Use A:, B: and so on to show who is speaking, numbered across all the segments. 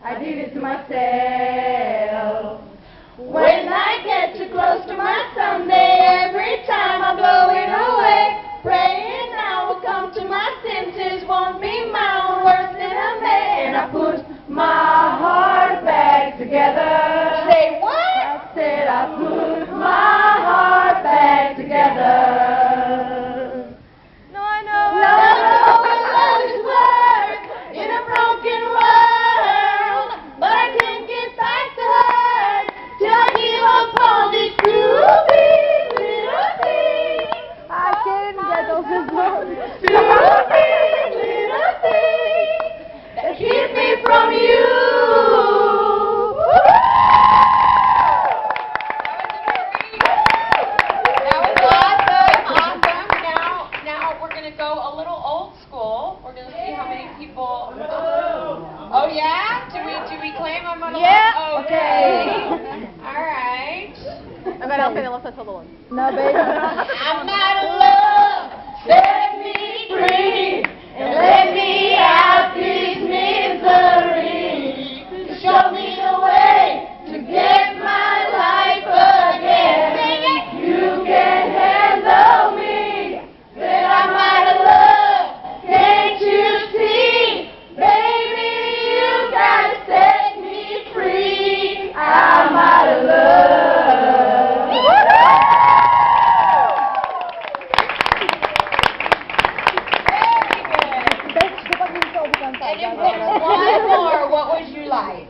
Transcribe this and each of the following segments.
A: I did it to myself. When I get too close to my someday, every time I blow it away, praying I will come to my senses, won't be my own worst enemy. And I put my heart back together. Say what? I said I put my heart back together. Keep me from you.
B: That was awesome. Now we're gonna go a little old school. We're gonna see how many people. Oh yeah? Do we claim I'm on a
A: Yeah.
B: Okay. All right.
C: Agora ela pega essa solo.
A: No, baby. I'm out of love. Set me free and let me out this misery. Show me the way to get my life again. You can handle me, that I'm out of love. Can't you see, baby? You gotta set me free. I'm out of love.
B: And if there's one more, what would you like?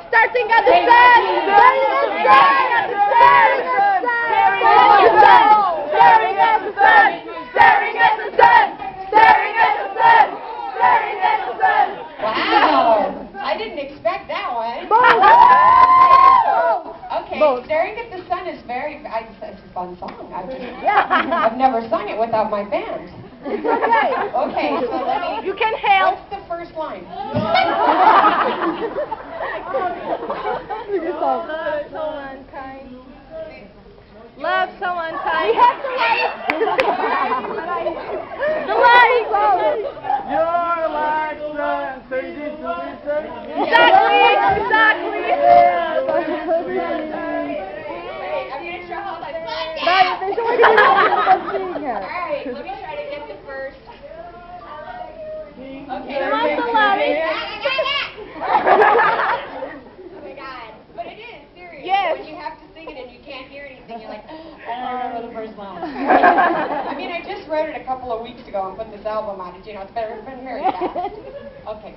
A: Starting at the sun! Starting at the sun! Staring at the sun! Staring at the sun! Staring at the sun! Staring at the sun!
B: Wow! I didn't expect that one. Okay, Staring at the Sun is it's a fun song. I've never sung it without my band. Okay, so let me.
C: You can help.
B: What's the first line?
C: Love someone kind. Love someone kind. The light.
D: You're like sun, so you need to listen.
C: Exactly.
B: I'm going to show how I
A: Alright,
B: Alright, let me try to get the first. Okay.
C: Come on, Salami.
B: Oh my god. But it is serious.
C: Yes.
B: When you have to sing it and you can't hear anything, you're like, I don't remember the first line. I mean, I just wrote it a couple of weeks ago and put this album out. It's been very fast. Okay.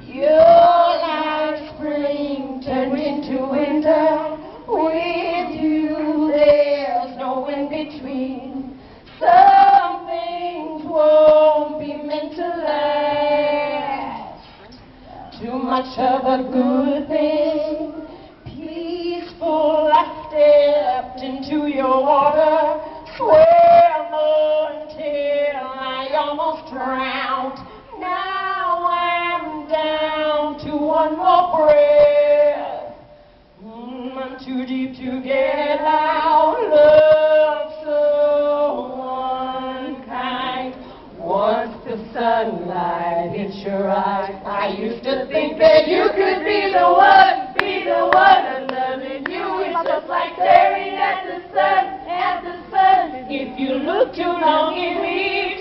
A: you're like spring turned into winter. With you, there's no in between. Some things won't be meant to last. Too much of a good thing. Peaceful, I stepped into your water. Swam until I almost drowned. Now I'm down to one more breath. I'm too deep to get out. Love so unkind. Once the sunlight hits your eyes, I used to think that you could be the one, and loving you is just like staring at the sun, If you look too long, it means